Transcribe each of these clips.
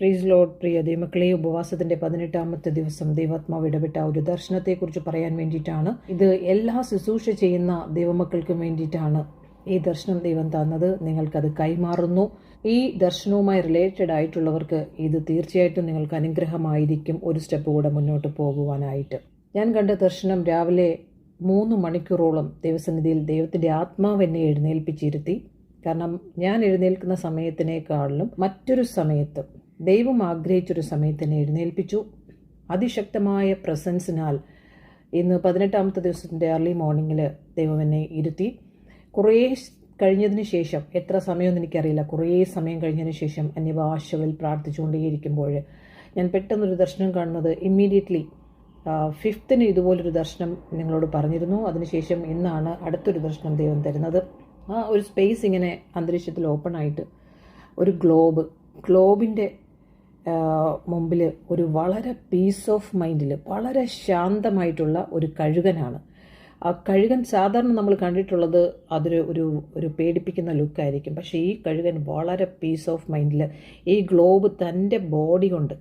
Praise Lord. പ്രിയ ദൈവമക്കളെ, ഉപവാസത്തിന്റെ 18ാമത്തെ ദിവസം ദൈവാത്മാവ് ഇടപെട്ട ഒരു ദർശനത്തെക്കുറിച്ച് പറയാൻ വേണ്ടിയിട്ടാണ്. ഇത് എല്ലാ ശുശ്രൂഷ ചെയ്യുന്ന ദൈവമക്കൾക്കും വേണ്ടിയിട്ടാണ് ഈ ദർശനം ദൈവം തന്നത്. നിങ്ങൾക്കത് കൈമാറുന്നു. ഈ ദർശനവുമായി റിലേറ്റഡ് ആയിട്ടുള്ളവർക്ക് ഇത് തീർച്ചയായിട്ടും നിങ്ങൾക്ക് അനുഗ്രഹമായിരിക്കും, ഒരു സ്റ്റെപ്പ് കൂടെ മുന്നോട്ട് പോകുവാനായിട്ട്. ഞാൻ കണ്ട ദർശനം രാവിലെ 3 മണിക്കൂറോളം ദൈവസന്നിധിയിൽ ദൈവത്തിൻ്റെ ആത്മാവ് എന്നെ എഴുന്നേൽപ്പിച്ചിരുത്തി. കാരണം ഞാൻ എഴുന്നേൽക്കുന്ന സമയത്തിനേക്കാളിലും മറ്റൊരു സമയത്ത് ദൈവം ആഗ്രഹിച്ചൊരു സമയത്തിനെ എഴുന്നേൽപ്പിച്ചു. അതിശക്തമായ പ്രസൻസിനാൽ ഇന്ന് 18ാമത്തെ ദിവസത്തിൻ്റെ അർലി മോർണിംഗിൽ ദൈവം എന്നെ ഇരുത്തി. കുറേ കഴിഞ്ഞതിന് ശേഷം, എത്ര സമയമൊന്നും എനിക്കറിയില്ല, കുറേ സമയം കഴിഞ്ഞതിന് ശേഷം അന്യഭാഷകളിൽ പ്രാർത്ഥിച്ചുകൊണ്ടേയിരിക്കുമ്പോൾ ഞാൻ പെട്ടെന്നൊരു ദർശനം കാണുന്നത്, ഇമ്മീഡിയറ്റ്ലി 5th ഇതുപോലൊരു ദർശനം നിങ്ങളോട് പറഞ്ഞിരുന്നു. അതിനുശേഷം ഇന്നാണ് അടുത്തൊരു ദർശനം ദൈവം തരുന്നത്. ആ ഒരു സ്പേസ് ഇങ്ങനെ അന്തരീക്ഷത്തിൽ ഓപ്പൺ ആയിട്ട് ഒരു ഗ്ലോബിൻ്റെ മുമ്പിൽ ഒരു വളരെ പീസ് ഓഫ് മൈൻഡിൽ വളരെ ശാന്തമായിട്ടുള്ള ഒരു കഴുകനാണ്. ആ കഴുകൻ സാധാരണ നമ്മൾ കണ്ടിട്ടുള്ളത് അതൊരു ഒരു പേടിപ്പിക്കുന്ന ലുക്കായിരിക്കും. പക്ഷേ ഈ കഴുകൻ വളരെ പീസ് ഓഫ് മൈൻഡിൽ ഈ ഗ്ലോബ് തൻ്റെ ബോഡി കൊണ്ട്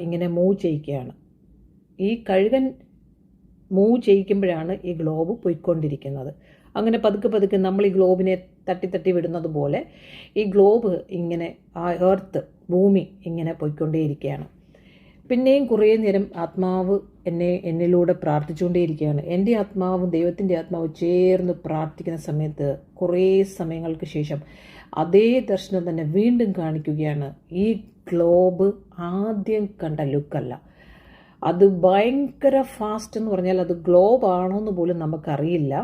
ഇങ്ങനെ മൂവ് ചെയ്യിക്കുകയാണ്. ഈ കഴുകൻ മൂവ് ചെയ്യിക്കുമ്പോഴാണ് ഈ ഗ്ലോബ് പോയിക്കൊണ്ടിരിക്കുന്നത്. അങ്ങനെ പതുക്കെ നമ്മൾ ഈ ഗ്ലോബിനെ തട്ടി വിടുന്നത് പോലെ ഈ ഗ്ലോബ് ഇങ്ങനെ ആ എർത്ത്, ഭൂമി ഇങ്ങനെ പോയിക്കൊണ്ടേയിരിക്കുകയാണ്. പിന്നെയും കുറേ നേരം ആത്മാവ് എന്നിലൂടെ പ്രാർത്ഥിച്ചുകൊണ്ടേയിരിക്കുകയാണ്. എൻ്റെ ആത്മാവും ദൈവത്തിൻ്റെ ആത്മാവ് ചേർന്ന് പ്രാർത്ഥിക്കുന്ന സമയത്ത് കുറേ സമയങ്ങൾക്ക് ശേഷം അതേ ദർശനം തന്നെ വീണ്ടും കാണിക്കുകയാണ്. ഈ ഗ്ലോബ് ആദ്യം കണ്ട ലുക്കല്ല, അത് ഭയങ്കര ഫാസ്റ്റ് എന്ന് പറഞ്ഞാൽ അത് ഗ്ലോബ് ആണോ എന്ന് പോലും നമുക്കറിയില്ല.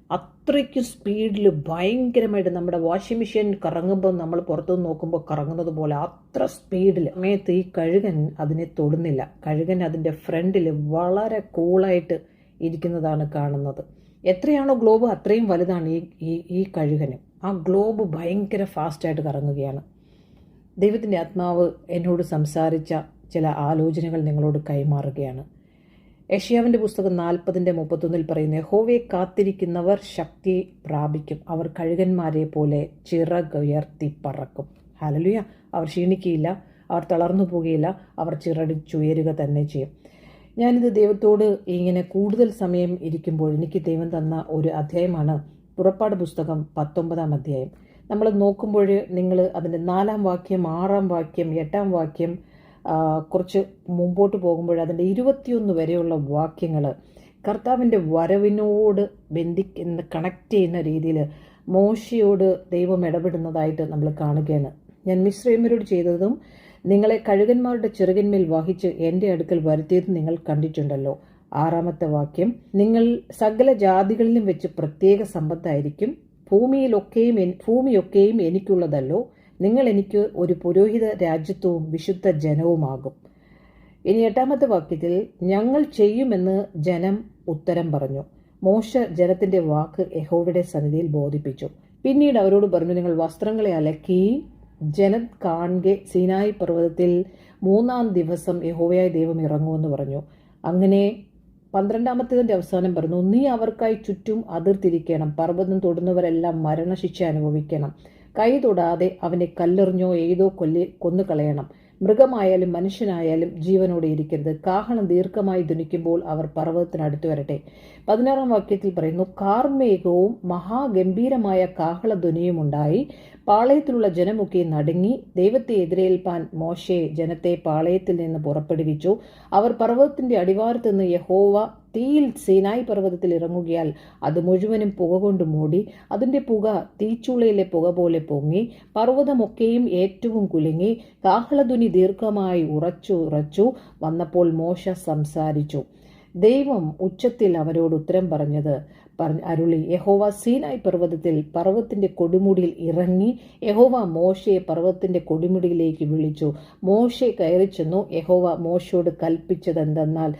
അത്രയ്ക്കും സ്പീഡിൽ ഭയങ്കരമായിട്ട് നമ്മുടെ വാഷിംഗ് മെഷീൻ കറങ്ങുമ്പോൾ നമ്മൾ പുറത്തുനിന്ന് നോക്കുമ്പോൾ കറങ്ങുന്നത് പോലെ അത്ര സ്പീഡിൽ സമയത്ത് ഈ കഴുകൻ അതിനെ തൊടുന്നില്ല. കഴുകൻ അതിൻ്റെ ഫ്രണ്ടിൽ വളരെ കൂളായിട്ട് ഇരിക്കുന്നതാണ് കാണുന്നത്. എത്രയാണോ ഗ്ലോബ് അത്രയും വലുതാണ് ഈ കഴുകന്. ആ ഗ്ലോബ് ഭയങ്കര ഫാസ്റ്റായിട്ട് കറങ്ങുകയാണ്. ദൈവത്തിൻ്റെ ആത്മാവ് എന്നോട് സംസാരിച്ച ചില ആലോചനകൾ നിങ്ങളോട് കൈമാറുകയാണ്. യെശയ്യാവിൻ്റെ പുസ്തകം 40:31 പറയുന്നു, യഹോവയെ കാത്തിരിക്കുന്നവർ ശക്തി പ്രാപിക്കും, അവർ കഴുകന്മാരെ പോലെ ചിറകുയർത്തി പറക്കും. ഹല്ലേലൂയ. അവർ ക്ഷീണിക്കുകയില്ല, അവർ തളർന്നു പോവുകയില്ല, അവർ ചിറടിച്ചുയരുക തന്നെ ചെയ്യും. ഞാനിത് ദൈവത്തോട് ഇങ്ങനെ കൂടുതൽ സമയം ഇരിക്കുമ്പോൾ എനിക്ക് ദൈവം തന്ന ഒരു അധ്യായമാണ് പുറപ്പാട് പുസ്തകം 19-ാം അധ്യായം. നമ്മൾ നോക്കുമ്പോൾ നിങ്ങൾ അതിൻ്റെ 4-ാം വാക്യം, 6-ാം വാക്യം, 8-ാം വാക്യം, കുറച്ച് മുമ്പോട്ട് പോകുമ്പോൾ അതിൻ്റെ 21 വരെയുള്ള വാക്യങ്ങൾ കർത്താവിൻ്റെ വരവിനോട് കണക്ട് ചെയ്യുന്ന രീതിയിൽ മോശയോട് ദൈവം ഇടപെടുന്നതായിട്ട് നമ്മൾ കാണുകയാണ്. ഞാൻ മിസ്രൈമ്യരോട് ചെയ്തതും നിങ്ങളെ കഴുകന്മാരുടെ ചെറുകന്മേൽ വഹിച്ച് എൻ്റെ അടുക്കൽ വരുത്തിയതും നിങ്ങൾ കണ്ടിട്ടുണ്ടല്ലോ. 6-ാമത്തെ വാക്യം, നിങ്ങൾ സകല ജാതികളിലും വെച്ച് പ്രത്യേക സമ്പത്തായിരിക്കും, ഭൂമിയൊക്കെയും എനിക്കുള്ളതല്ലോ, നിങ്ങൾ എനിക്ക് ഒരു പുരോഹിത രാജ്യത്വവും വിശുദ്ധ ജനവുമാകും. ഇനി 8-ാമത്തെ വാക്യത്തിൽ, ഞങ്ങൾ ചെയ്യുമെന്ന് ജനം ഉത്തരം പറഞ്ഞു. മോശ ജനത്തിന്റെ വാക്ക് യഹോവയുടെ സന്നിധിയിൽ ബോധിപ്പിച്ചു. പിന്നീട് അവരോട് പറഞ്ഞു, നിങ്ങൾ വസ്ത്രങ്ങളെ അലക്കി ജനം കാണെ സീനായി പർവ്വതത്തിൽ 3-ാം ദിവസം യഹോവയായ ദൈവം ഇറങ്ങുമെന്ന് പറഞ്ഞു. അങ്ങനെ 12-ാമത്തേതിന്റെ അവസാനം പറഞ്ഞു, നീ അവർക്കായി ചുറ്റും അതിർത്തിരിക്കണം, പർവ്വതം തൊടുന്നവരെല്ലാം മരണശിക്ഷ അനുഭവിക്കണം, കൈ തൊടാതെ അവനെ കല്ലെറിഞ്ഞോ എയ്തോ കൊന്നുകളയണം, മൃഗമായാലും മനുഷ്യനായാലും ജീവനോടെ ഇരിക്കരുത്, കാഹളം ദീർഘമായി ധ്വനിക്കുമ്പോൾ അവർ പർവ്വതത്തിനടുത്ത് വരട്ടെ. 16-ാം വാക്യത്തിൽ പറയുന്നു, കാർമേഘവും മഹാഗംഭീരമായ കാഹളധ്വനിയും ഉണ്ടായി, പാളയത്തിലുള്ള ജനമൊക്കെ നടുങ്ങി. ദൈവത്തെ എതിരേൽപ്പാൻ മോശെ ജനത്തെ പാളയത്തിൽ നിന്ന് പുറപ്പെടുവിച്ചു. അവർ പർവ്വതത്തിന്റെ അടിവാരത്ത് നിന്ന് യഹോവ തീയിൽ സീനായി പർവ്വതത്തിൽ ഇറങ്ങുകയാൽ അത് മുഴുവനും പുക കൊണ്ട് മൂടി. അതിൻ്റെ പുക തീച്ചൂളയിലെ പുക പോലെ പൊങ്ങി, പർവ്വതമൊക്കെയും ഏറ്റവും കുലുങ്ങി. കാഹളധ്വനി ദീർഘമായി ഉറച്ചു വന്നപ്പോൾ മോശ സംസാരിച്ചു. ദൈവം ഉച്ചത്തിൽ അവരോട് ഉത്തരം അരുളി, യഹോവ സീനായി പർവ്വതത്തിന്റെ കൊടുമുടിയിൽ ഇറങ്ങി. യഹോവ മോശയെ പർവ്വതത്തിന്റെ കൊടുമുടിയിലേക്ക് വിളിച്ചു. മോശെ കയറി ചെന്നു. യഹോവ മോശയോട് കൽപ്പിച്ചതെന്തെന്നാൽ,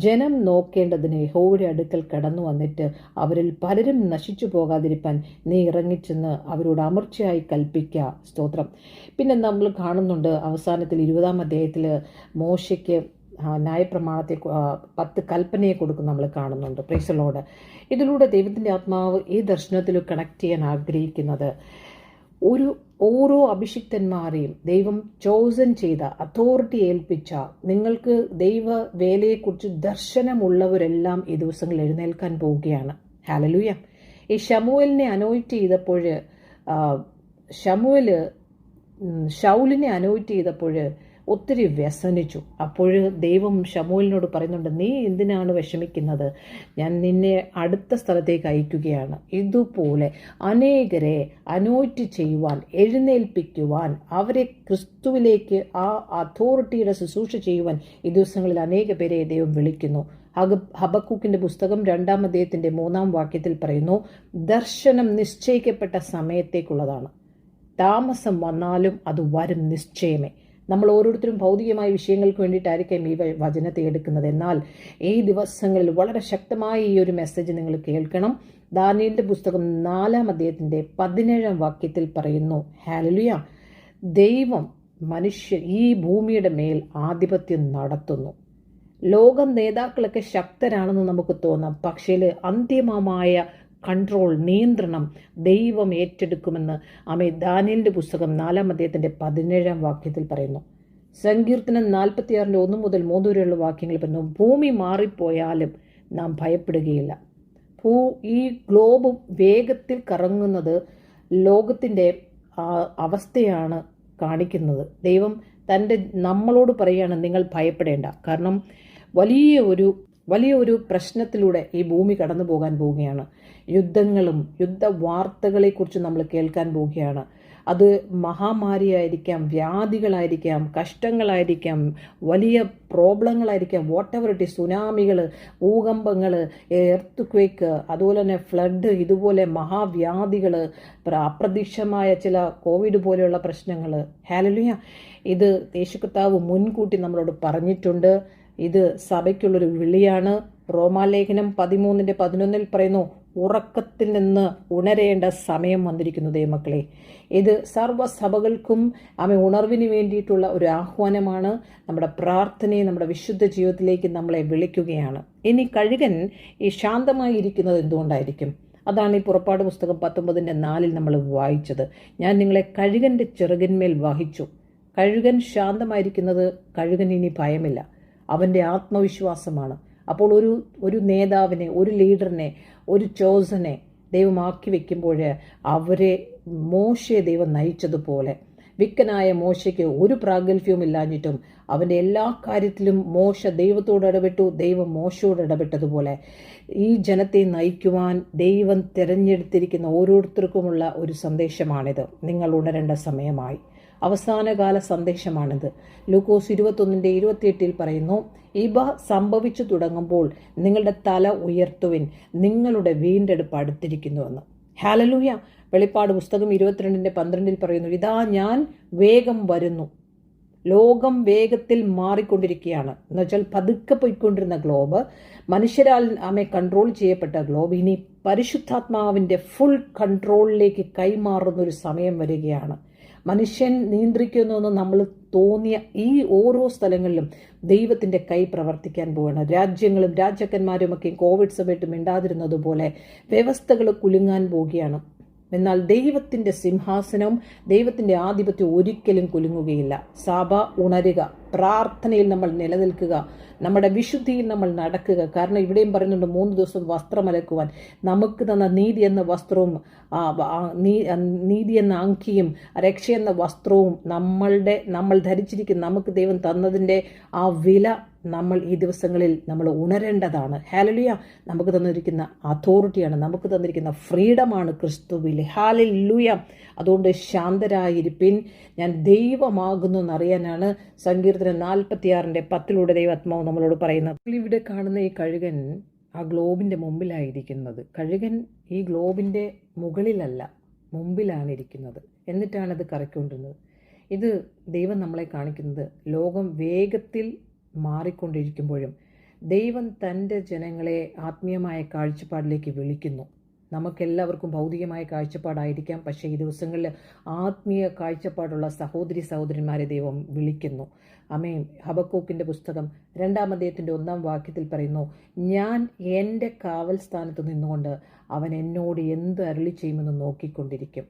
ജനം നോക്കേണ്ടതിന് യഹോവയുടെ അടുക്കൽ കടന്നു വന്നിട്ട് അവരിൽ പലരും നശിച്ചു പോകാതിരിപ്പാൻ നീ ഇറങ്ങിച്ചെന്ന് അവരോട് അമർച്ചയായി കൽപ്പിക്കുക. സ്തോത്രം. പിന്നെ നമ്മൾ കാണുന്നുണ്ട് അവസാനത്തിൽ 20-ാം അധ്യായത്തിൽ മോശയ്ക്ക് ന്യായപ്രമാണത്തെ 10 കൽപ്പനയെ കൊടുക്കും നമ്മൾ കാണുന്നുണ്ട്. Praise the Lord. ഇതിലൂടെ ദൈവത്തിൻ്റെ ആത്മാവ് ഈ ദർശനത്തിൽ കണക്ട് ചെയ്യാൻ ആഗ്രഹിക്കുന്നത് ഓരോ അഭിഷിക്തന്മാരെയും ദൈവം ചോസൻ ചെയ്ത, അതോറിറ്റി ഏൽപ്പിച്ച, നിങ്ങൾക്ക് ദൈവ വേലയെക്കുറിച്ച് ദർശനമുള്ളവരെല്ലാം ഈ ദിവസങ്ങളിൽ എഴുന്നേൽക്കാൻ പോവുകയാണ്. ഹല്ലേലൂയ. ഈ ശമൂവേലിനെ അനോയിറ്റ് ചെയ്തപ്പോൾ, ശൗലിനെ അനോയിറ്റ് ചെയ്തപ്പോൾ ഒത്തിരി വ്യസനിച്ചു. അപ്പോൾ ദൈവം ശമൂവേലിനോട് പറയുന്നുണ്ട്, നീ എന്തിനാണ് വിഷമിക്കുന്നത്? ഞാൻ നിന്നെ അടുത്ത സ്ഥലത്തേക്ക് അയക്കുകയാണ്. ഇതുപോലെ അനേകരെ അനോയിറ്റ് ചെയ്യുവാൻ, എഴുന്നേൽപ്പിക്കുവാൻ, അവരെ ക്രിസ്തുവിലേക്ക് ആ അതോറിറ്റിയുടെ ശുശ്രൂഷ ചെയ്യുവാൻ ഈ ദിവസങ്ങളിൽ അനേക പേരെ ദൈവം വിളിക്കുന്നു. ഹബക്കൂക്കിന്റെ പുസ്തകം 2-ാം അധ്യായത്തിന്റെ 3-ാം വാക്യത്തിൽ പറയുന്നു, ദർശനം നിശ്ചയിക്കപ്പെട്ട സമയത്തേക്കുള്ളതാണ്. താമസം വന്നാലും അത് വരും നിശ്ചയമേ. നമ്മൾ ഓരോരുത്തരും ഭൗതികമായ വിഷയങ്ങൾക്ക് വേണ്ടിയിട്ടായിരിക്കും ഈ വചനത്തെ എടുക്കുന്നത്. എന്നാൽ ഈ ദിവസങ്ങളിൽ വളരെ ശക്തമായ ഈ ഒരു മെസ്സേജ് നിങ്ങൾ കേൾക്കണം. ദാനിയേലിന്റെ പുസ്തകം 4-ാം അധ്യായത്തിന്റെ 17-ാം വാക്യത്തിൽ പറയുന്നു, ഹല്ലേലൂയ, ദൈവം ഈ ഭൂമിയുടെ മേൽ ആധിപത്യം നടത്തുന്നു. ലോക നേതാക്കളൊക്കെ ശക്തരാണെന്ന് നമുക്ക് തോന്നാം. പക്ഷേ അന്തിമമായ കൺട്രോൾ, നിയന്ത്രണം ദൈവം ഏറ്റെടുക്കുമെന്ന് ദാനിയേലിന്റെ പുസ്തകം 4-ാം അധ്യായത്തിന്റെ 17-ാം വാക്യത്തിൽ പറയുന്നു. സങ്കീർത്തനം 46-ന്റെ 1 മുതൽ 3 വരെയുള്ള വാക്യങ്ങൾ പറയുന്നു, ഭൂമി മാറിപ്പോയാലും നാം ഭയപ്പെടുകയില്ല. ഈ ഗ്ലോബ് വേഗത്തിൽ കറങ്ങുന്നത് ലോകത്തിന്റെ അവസ്ഥയാണ് കാണിക്കുന്നത്. ദൈവം നമ്മളോട് പറയുകയാണ്, നിങ്ങൾ ഭയപ്പെടേണ്ട. കാരണം വലിയ ഒരു പ്രശ്നത്തിലൂടെ ഈ ഭൂമി കടന്നു പോകാൻ പോവുകയാണ്. യുദ്ധങ്ങളും യുദ്ധവാർത്തകളെക്കുറിച്ച് നമ്മൾ കേൾക്കാൻ പോവുകയാണ്. അത് മഹാമാരിയായിരിക്കാം, വ്യാധികളായിരിക്കാം, കഷ്ടങ്ങളായിരിക്കാം, വലിയ പ്രോബ്ലങ്ങളായിരിക്കാം, വാട്ട് എവർ ഇറ്റ് ഈസ്, സുനാമികൾ, ഭൂകമ്പങ്ങൾ, എർത്ത്, അതുപോലെ തന്നെ ഫ്ലഡ്, ഇതുപോലെ മഹാവ്യാധികൾ, അപ്രതീക്ഷിതമായ ചില കോവിഡ് പോലെയുള്ള പ്രശ്നങ്ങൾ. ഹല്ലേലൂയ. ഇത് യേശു കർത്താവ് മുൻകൂട്ടി നമ്മളോട് പറഞ്ഞിട്ടുണ്ട്. ഇത് സഭയ്ക്കുള്ളൊരു വിളിയാണ്. റോമാലേഖനം 13-11 പറയുന്നു, ഉറക്കത്തിൽ നിന്ന് ഉണരേണ്ട സമയം വന്നിരിക്കുന്നു ദൈവമക്കളെ. ഇത് സർവ്വസഭകൾക്കും ഉണർവിന് വേണ്ടിയിട്ടുള്ള ഒരു ആഹ്വാനമാണ്. നമ്മുടെ പ്രാർത്ഥനയെ നമ്മുടെ വിശുദ്ധ ജീവിതത്തിലേക്ക് നമ്മളെ വിളിക്കുകയാണ്. ഇനി കഴുകൻ ഈ ശാന്തമായി ഇരിക്കുന്നത് എന്തുകൊണ്ടായിരിക്കും? അതാണ് ഈ പുറപ്പാട് പുസ്തകം 19-4 നമ്മൾ വായിച്ചത്. ഞാൻ നിങ്ങളെ കഴുകൻ്റെ ചിറകിന്മേൽ വഹിച്ചു. കഴുകൻ ശാന്തമായിരിക്കുന്നത്, കഴുകൻ ഇനി ഭയമില്ല, അവൻ്റെ ആത്മവിശ്വാസമാണ്. അപ്പോൾ ഒരു നേതാവിനെ, ഒരു ലീഡറിനെ, ഒരു ചോസനെ ദൈവമാക്കി വെക്കുമ്പോൾ മോശയെ ദൈവം നയിച്ചതുപോലെ, വിക്കനായ മോശയ്ക്ക് ഒരു പ്രാഗൽഭ്യവും ഇല്ലാഞ്ഞിട്ടും അവൻ്റെ എല്ലാ കാര്യത്തിലും മോശ ദൈവത്തോട് ഇടപെട്ടു, ദൈവം മോശയോട് ഇടപെട്ടതുപോലെ ഈ ജനത്തെ നയിക്കുവാൻ ദൈവം തിരഞ്ഞെടുത്തിരിക്കുന്ന ഓരോരുത്തർക്കുമുള്ള ഒരു സന്ദേശമാണിത്. നിങ്ങൾ ഉണരേണ്ട സമയമായി. അവസാനകാല സന്ദേശമാണിത്. ലൂക്കോസ് 21-28 പറയുന്നു, ഇവ സംഭവിച്ചു തുടങ്ങുമ്പോൾ നിങ്ങളുടെ തല ഉയർത്തുവിൻ, നിങ്ങളുടെ വീണ്ടെടുപ്പ് അടുത്തിരിക്കുന്നുവെന്ന്. ഹല്ലേലൂയ. വെളിപ്പാട് പുസ്തകം 22-12 പറയുന്നു, ഇതാ ഞാൻ വേഗം വരുന്നു. ലോകം വേഗത്തിൽ മാറിക്കൊണ്ടിരിക്കുകയാണ്. എന്നുവെച്ചാൽ പതുക്കെ പോയിക്കൊണ്ടിരുന്ന ഗ്ലോബ്, മനുഷ്യരാൽ കൺട്രോൾ ചെയ്യപ്പെട്ട ഗ്ലോബ് ഇനി പരിശുദ്ധാത്മാവിൻ്റെ ഫുൾ കൺട്രോളിലേക്ക് കൈമാറുന്ന ഒരു സമയം വരികയാണ്. മനുഷ്യൻ നിയന്ത്രിക്കുന്നുവെന്ന് നമ്മൾ തോന്നിയ ഈ ഓരോ സ്ഥലങ്ങളിലും ദൈവത്തിൻ്റെ കൈ പ്രവർത്തിക്കാൻ പോവുകയാണ്. രാജ്യങ്ങളും രാജാക്കന്മാരുമൊക്കെ കോവിഡ് സമയത്ത് മിണ്ടാതിരുന്നതുപോലെ വ്യവസ്ഥകൾ കുലുങ്ങാൻ പോവുകയാണ്. എന്നാൽ ദൈവത്തിൻ്റെ സിംഹാസനവും ദൈവത്തിൻ്റെ ആധിപത്യം ഒരിക്കലും കുലുങ്ങുകയില്ല. സഭ ഉണരുക, പ്രാർത്ഥനയിൽ നമ്മൾ നിലനിൽക്കുക, നമ്മുടെ വിശുദ്ധിയിൽ നമ്മൾ നടക്കുക. കാരണം ഇവിടെയും പറയുന്നുണ്ട് 3 ദിവസം വസ്ത്രം അലക്കുവാൻ. നമുക്ക് തന്ന നീതി എന്ന വസ്ത്രവും നീതി എന്ന അങ്കിയും രക്ഷ എന്ന വസ്ത്രവും നമ്മൾ ധരിച്ചിരിക്കുന്ന നമുക്ക് ദൈവം തന്നതിൻ്റെ ആ വില നമ്മൾ ഈ ദിവസങ്ങളിൽ നമ്മൾ ഉണരേണ്ടതാണ്. ഹല്ലേലൂയ. നമുക്ക് തന്നിരിക്കുന്ന അതോറിറ്റിയാണ്, നമുക്ക് തന്നിരിക്കുന്ന ഫ്രീഡമാണ് ക്രിസ്തുവിൽ. ഹല്ലേലൂയ. അതുകൊണ്ട് ശാന്തരായിരിപ്പിൻ, ഞാൻ ദൈവമാകുന്നു എന്നറിയാനാണ് സങ്കീർത്തനം 46-10 ദൈവാത്മാവ് നമ്മളോട് പറയുന്നത്. ഇവിടെ കാണുന്ന ഈ കഴുകൻ ആ ഗ്ലോബിൻ്റെ മുമ്പിലായിരിക്കുന്നത്. കഴുകൻ ഈ ഗ്ലോബിൻ്റെ മുകളിലല്ല, മുമ്പിലാണ് ഇരിക്കുന്നത്. എന്നിട്ടാണത് കറക്കിക്കൊണ്ടിരുന്നത്. ഇത് ദൈവം നമ്മളെ കാണിക്കുന്നത് ലോകം വേഗത്തിൽ മാറിക്കൊണ്ടിരിക്കുമ്പോഴും ദൈവം തൻ്റെ ജനങ്ങളെ ആത്മീയമായ കാഴ്ചപ്പാടിലേക്ക് വിളിക്കുന്നു. നമുക്കെല്ലാവർക്കും ഭൗതികമായ കാഴ്ചപ്പാടായിരിക്കാം, പക്ഷേ ഈ ദിവസങ്ങളിൽ ആത്മീയ കാഴ്ചപ്പാടുള്ള സഹോദരന്മാരെ ദൈവം വിളിക്കുന്നു. ആമേൻ. ഹബക്കൂക്കിൻ്റെ പുസ്തകം 2-ാം അധ്യായത്തിൻ്റെ 1-ാം വാക്യത്തിൽ പറയുന്നു, ഞാൻ എൻ്റെ കാവൽ സ്ഥാനത്ത് നിന്നുകൊണ്ട് അവൻ എന്നോട് എന്ത് അരുളി ചെയ്യുമെന്ന് നോക്കിക്കൊണ്ടിരിക്കും.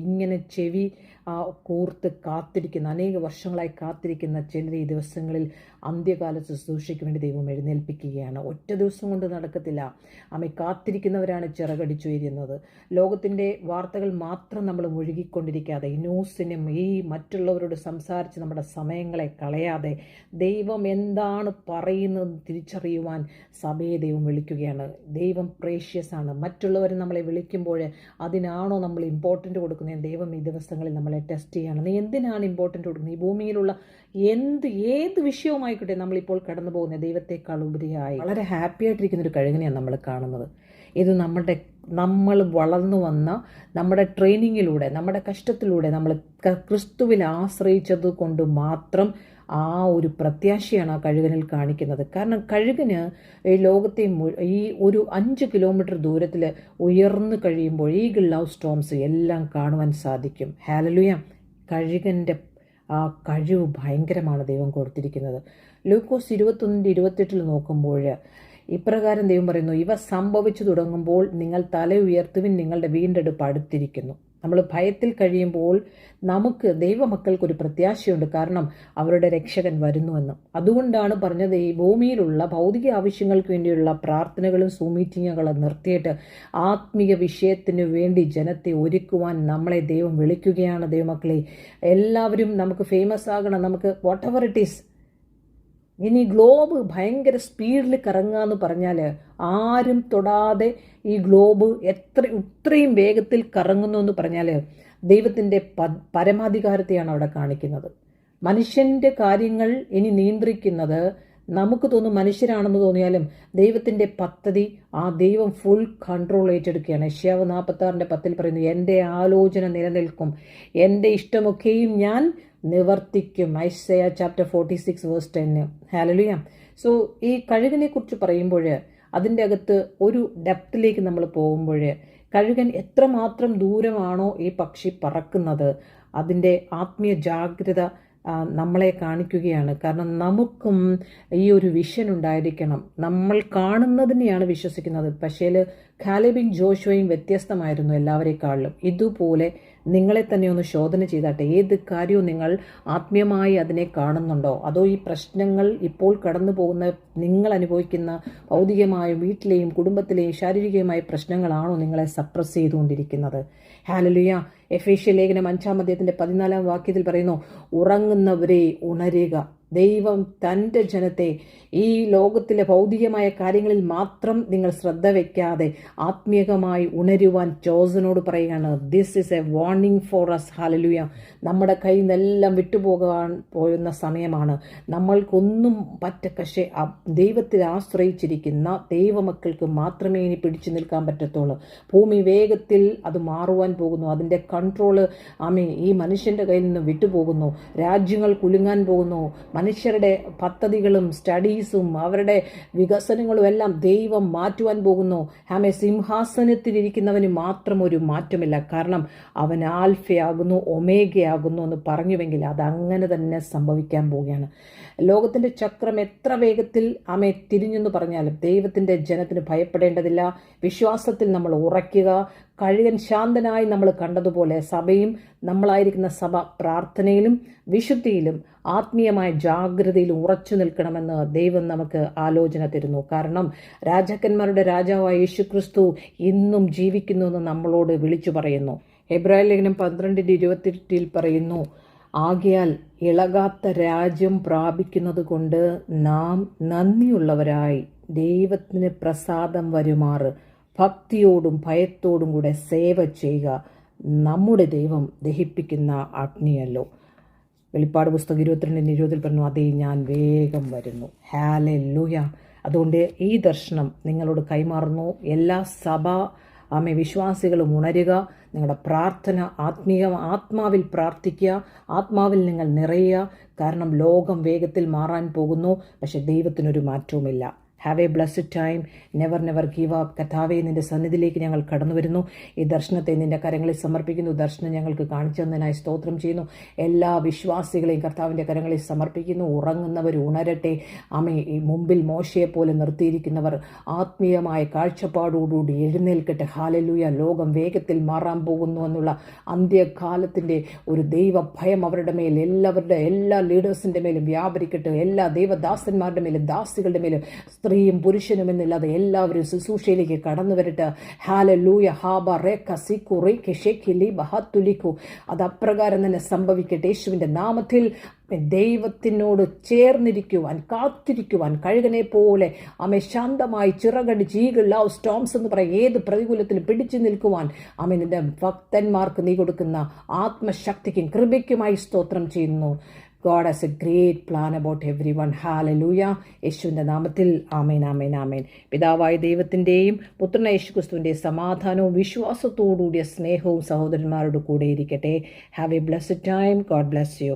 ഇങ്ങനെ ചെവി കൂർത്ത് കാത്തിരിക്കുന്ന, അനേക വർഷങ്ങളായി കാത്തിരിക്കുന്ന ചിലർ ഈ ദിവസങ്ങളിൽ അന്ത്യകാല ശുശ്രൂഷയ്ക്ക് വേണ്ടി ദൈവം എഴുന്നേൽപ്പിക്കുകയാണ്. ഒറ്റ ദിവസം കൊണ്ട് നടക്കത്തില്ല. കാത്തിരിക്കുന്നവരാണ് ചിറകടിച്ചുയരുന്നത്. ലോകത്തിൻ്റെ വാർത്തകൾ മാത്രം നമ്മൾ മുഴുകിക്കൊണ്ടിരിക്കാതെ, ന്യൂസിനും ഈ മറ്റുള്ളവരോട് സംസാരിച്ച് നമ്മുടെ സമയങ്ങളെ കളയാതെ ദൈവം എന്താണ് പറയുന്നത് തിരിച്ചറിയുവാൻ സഭയെ ദൈവം വിളിക്കുകയാണ്. ദൈവം പ്രേഷ്യസ് ആണ്. മറ്റുള്ളവർ നമ്മളെ വിളിക്കുമ്പോൾ അതിനാണോ നമ്മൾ ഇമ്പോർട്ടൻ്റ് കൊടുക്കുന്നത്? ദൈവം ഈ ദിവസങ്ങളിൽ നമ്മളെ ടെസ്റ്റ് ചെയ്യാണ്. നീ എന്തിനാണ് ഇമ്പോർട്ടൻ്റ് കൊടുക്കുന്നത്? ഈ ഭൂമിയിലുള്ള ഏത് വിഷയവുമായിക്കോട്ടെ നമ്മളിപ്പോൾ കടന്നു പോകുന്ന ദൈവത്തെക്കാൾ ഉപരിയായി വളരെ ഹാപ്പി ആയിട്ടിരിക്കുന്നൊരു കഴുകനെയാണ് നമ്മൾ കാണുന്നത്. ഇത് നമ്മൾ വളർന്നു വന്ന നമ്മുടെ ട്രെയിനിങ്ങിലൂടെ, നമ്മുടെ കഷ്ടത്തിലൂടെ നമ്മൾ ക്രിസ്തുവിൽ ആശ്രയിച്ചത് കൊണ്ട് മാത്രം ആ ഒരു പ്രത്യാശയാണ് ആ കഴുകനിൽ കാണിക്കുന്നത്. കാരണം കഴുകന് ഈ ലോകത്തെ ഈ ഒരു 5 കിലോമീറ്റർ ദൂരത്തിൽ ഉയർന്നു കഴിയുമ്പോൾ ഈഗിൾ ലവ് സ്റ്റോംസ് എല്ലാം കാണുവാൻ സാധിക്കും. ഹല്ലേലൂയ! കഴുകൻ്റെ ആ കഴിവ് ഭയങ്കരമാണ് ദൈവം കൊടുത്തിരിക്കുന്നത്. ലൂക്കോസ് 21:28 നോക്കുമ്പോൾ ഇപ്രകാരം ദൈവം പറയുന്നു, ഇവ സംഭവിച്ചു തുടങ്ങുമ്പോൾ നിങ്ങൾ തല ഉയർത്തുവിൻ, നിങ്ങളുടെ വീണ്ടെടുപ്പ് അടുത്തിരിക്കുന്നു. നമ്മൾ ഭയത്തിൽ കഴിയുമ്പോൾ നമുക്ക് ദൈവമക്കൾക്കൊരു പ്രത്യാശയുണ്ട്. കാരണം അവരുടെ രക്ഷകൻ വരുന്നുവെന്ന്. അതുകൊണ്ടാണ് പറഞ്ഞത്, ഈ ഭൂമിയിലുള്ള ഭൗതിക ആവശ്യങ്ങൾക്ക് വേണ്ടിയുള്ള പ്രാർത്ഥനകളും മീറ്റിങ്ങുകളും നിർത്തിയിട്ട് ആത്മീയ വിഷയത്തിന് വേണ്ടി ജനത്തെ ഒരുക്കുവാൻ നമ്മളെ ദൈവം വിളിക്കുകയാണ്. ദൈവമക്കളെ, എല്ലാവരും നമുക്ക് ഫേമസ് ആകണം, നമുക്ക് വാട്ട് എവർ ഇറ്റ് ഈസ്. ഇനി ഗ്ലോബ് ഭയങ്കര സ്പീഡിൽ കറങ്ങാന്ന് പറഞ്ഞാൽ ആരും തൊടാതെ ഈ ഗ്ലോബ് ഇത്രയും വേഗത്തിൽ കറങ്ങുന്നു എന്ന് പറഞ്ഞാൽ ദൈവത്തിൻ്റെ പരമാധികാരത്തെയാണ് അവിടെ കാണിക്കുന്നത്. മനുഷ്യൻ്റെ കാര്യങ്ങൾ ഇനി നിയന്ത്രിക്കുന്നത് നമുക്ക് തോന്നും മനുഷ്യരാണെന്ന് തോന്നിയാലും ദൈവത്തിൻ്റെ പദ്ധതി ആ ദൈവം ഫുൾ കൺട്രോൾ ഏറ്റെടുക്കുകയാണ്. യെശയ്യാവ് 46:10 പറയുന്നു, എൻ്റെ ആലോചന നിലനിൽക്കും, എൻ്റെ ഇഷ്ടമൊക്കെയും ഞാൻ നിവർത്തിക്കും. Isaiah chapter 46:10. ഹല്ലേലൂയ! സോ ഈ കഴുകനെ കുറിച്ച് പറയുമ്പോൾ അതിൻ്റെ അകത്ത് ഒരു ഡെപ്തിലേക്ക് നമ്മൾ പോകുമ്പോൾ കഴുകൻ എത്രമാത്രം ദൂരമാണോ ഈ പക്ഷി പറക്കുന്നത്, അതിൻ്റെ ആത്മീയ ജാഗ്രത നമ്മളെ കാണിക്കുകയാണ്. കാരണം നമുക്കും ഈ ഒരു വിഷൻ ഉണ്ടായിരിക്കണം. നമ്മൾ കാണുന്നതിനെയാണ് വിശ്വസിക്കുന്നത്. പക്ഷേ കാലേബും ജോഷുവയും വ്യത്യസ്തമായിരുന്നു എല്ലാവരെക്കാളിലും. ഇതുപോലെ നിങ്ങളെ തന്നെ ഒന്ന് ശോധന ചെയ്താട്ടെ. ഏത് കാര്യവും നിങ്ങൾ ആത്മീയമായി അതിനെ കാണുന്നുണ്ടോ? അതോ ഈ പ്രശ്നങ്ങൾ ഇപ്പോൾ കടന്നു പോകുന്ന നിങ്ങൾ അനുഭവിക്കുന്ന ഭൗതികമായും വീട്ടിലെയും കുടുംബത്തിലെയും ശാരീരികമായ പ്രശ്നങ്ങളാണോ നിങ്ങളെ സപ്രസ് ചെയ്തുകൊണ്ടിരിക്കുന്നത്? ഹല്ലേലൂയ! എഫേസ്യ ലേഖനം 5-ാം അധ്യായത്തിൻ്റെ 14-ാം വാക്യത്തിൽ പറയുന്നു, ഉറങ്ങുന്നവരെ ഉണരുക. ദൈവം തൻ്റെ ജനത്തെ ഈ ലോകത്തിലെ ഭൗതികമായ കാര്യങ്ങളിൽ മാത്രം നിങ്ങൾ ശ്രദ്ധ വയ്ക്കാതെ ആത്മീയമായി ഉണരുവാൻ ചോസനോട് പറയുകയാണ്. This is a warning for us. Hallelujah! നമ്മുടെ കയ്യിൽ നിന്നെല്ലാം വിട്ടുപോകാൻ പോകുന്ന സമയമാണ്. നമ്മൾക്കൊന്നും പക്ഷേ ദൈവത്തിൽ ആശ്രയിച്ചിരിക്കുന്ന ദൈവമക്കൾക്ക് മാത്രമേ ഇനി പിടിച്ചു നിൽക്കാൻ പറ്റത്തുള്ളൂ. ഭൂമി വേഗത്തിൽ അത് മാറുവാൻ പോകുന്നു. അതിൻ്റെ കൺട്രോള് ഈ മനുഷ്യൻ്റെ കയ്യിൽ നിന്ന് വിട്ടുപോകുന്നു. രാജ്യങ്ങൾ കുലുങ്ങാൻ പോകുന്നു. മനുഷ്യരുടെ പദ്ധതികളും സ്റ്റഡീസും അവരുടെ വികസനങ്ങളും എല്ലാം ദൈവം മാറ്റുവാൻ പോകുന്നു. സിംഹാസനത്തിലിരിക്കുന്നവന് മാത്രം ഒരു മാറ്റമില്ല. കാരണം അവൻ ആൽഫയാകുന്നു, ഒമേഗയാകുന്നു എന്ന് പറഞ്ഞുവെങ്കിൽ അതങ്ങനെ തന്നെ സംഭവിക്കാൻ പോവുകയാണ്. ലോകത്തിൻ്റെ ചക്രം എത്ര വേഗത്തിൽ തിരിഞ്ഞെന്ന് പറഞ്ഞാലും ദൈവത്തിൻ്റെ ജനത്തിന് ഭയപ്പെടേണ്ടതില്ല. വിശ്വാസത്തിൽ നമ്മൾ ഉറയ്ക്കുക. കഴുകൻ ശാന്തനായി നമ്മൾ കണ്ടതുപോലെ സഭയും നമ്മളായിരിക്കുന്ന സഭ പ്രാർത്ഥനയിലും വിശുദ്ധിയിലും ആത്മീയമായ ജാഗ്രതയിലും ഉറച്ചു നിൽക്കണമെന്ന് ദൈവം നമുക്ക് ആലോചന തരുന്നു. കാരണം രാജാക്കന്മാരുടെ രാജാവായ യേശുക്രിസ്തു ഇന്നും ജീവിക്കുന്നു എന്ന് നമ്മളോട് വിളിച്ചു പറയുന്നു. എബ്രായ ലേഖനം 12:28 പറയുന്നു, ആകയാൽ ഇളകാത്ത രാജ്യം പ്രാപിക്കുന്നത് കൊണ്ട് നാം നന്ദിയുള്ളവരായി ദൈവത്തിന് പ്രസാദം വരുമാറ് ഭക്തിയോടും ഭയത്തോടും കൂടെ സേവ ചെയ്യുക. നമ്മുടെ ദൈവം ദഹിപ്പിക്കുന്ന അഗ്നിയല്ലോ. വെളിപ്പാട് പുസ്തകം 22:20 പറഞ്ഞു, അതേ ഞാൻ വേഗം വരുന്നു. ഹല്ലേലൂയ! അതുകൊണ്ട് ഈ ദർശനം നിങ്ങളോട് കൈമാറുന്നു. എല്ലാ സഭ വിശ്വാസികളും ഉണരുക. നിങ്ങളുടെ പ്രാർത്ഥന ആത്മാവിൽ പ്രാർത്ഥിക്കുക. ആത്മാവിൽ നിങ്ങൾ നിറയുക. കാരണം ലോകം വേഗത്തിൽ മാറാൻ പോകുന്നു. പക്ഷെ ദൈവത്തിനൊരു മാറ്റവുമില്ല. Have A blessed time. Never never give up. കർത്താവേ, നിന്റെ സന്നിധിയിലേക്ക് ഞങ്ങൾ കടന്നു വരുന്നു. ഈ ദർശനത്തെ നിന്റെ കരങ്ങളിൽ സമർപ്പിക്കുന്നു. ദർശനം ഞങ്ങൾക്ക് കാണിച്ചു തന്നതിനായി സ്തോത്രം ചെയ്യുന്നു. എല്ലാ വിശ്വാസികളെയും കർത്താവിൻ്റെ കരങ്ങളിൽ സമർപ്പിക്കുന്നു. ഉറങ്ങുന്നവർ ഉണരട്ടെ. ആമേ, ഈ മുമ്പിൽ മോശയെ പോലെ നിർത്തിയിരിക്കുന്നവർ ആത്മീയമായ കാഴ്ചപ്പാടോടുകൂടി എഴുന്നേൽക്കട്ടെ. ഹാലലൂയ. ലോകം വേഗത്തിൽ മാറാൻ പോകുന്നു എന്നുള്ള അന്ത്യകാലത്തിൻ്റെ ഒരു ദൈവഭയം അവരുടെ മേൽ, എല്ലാ ലീഡേഴ്സിൻ്റെ മേലും വ്യാപരിക്കട്ടെ. എല്ലാ ദൈവദാസന്മാരുടെ മേലും ദാസികളുടെ മേലും, സ്ത്രീയും പുരുഷനും എന്നില്ലാതെ എല്ലാവരും ശുശ്രൂഷയിലേക്ക് കടന്നു വരട്ടെ. ഹാലലൂയ. ഹാബ റേഖ സിക്കു റേഖ ഷെഖിലി ബഹത്തുലിക്കു. അത് അപ്രകാരം തന്നെ സംഭവിക്കട്ടെ യേശുവിൻ്റെ നാമത്തിൽ. ദൈവത്തിനോട് ചേർന്നിരിക്കുവാൻ, കാത്തിരിക്കുവാൻ, കഴുകനെ പോലെ ശാന്തമായി ചിറകടിച്ച് ഈഗിൾ ലവ് സ്റ്റോംസ് എന്ന് പറയും ഏത് പ്രതികൂലത്തിലും പിടിച്ചു നിൽക്കുവാൻ നിന്റെ ഭക്തന്മാർക്ക് നീ കൊടുക്കുന്ന ആത്മശക്തിക്കും കൃപയ്ക്കുമായി സ്തോത്രം ചെയ്യുന്നു. God has a great plan about everyone. Hallelujah. യേശുവിൻ്റെ നാമത്തിൽ ആമേൻ, ആമേൻ, ആമേൻ. പിതാവായ ദൈവത്തിൻ്റെയും പുത്രനായ യേശുക്രിസ്തുവിൻ്റെയും സമാധാനവും വിശ്വാസത്തോടുകൂടിയ സ്നേഹവും സഹോദരന്മാരോട് കൂടെ ഇരിക്കട്ടെ. Have A blessed time. God bless you.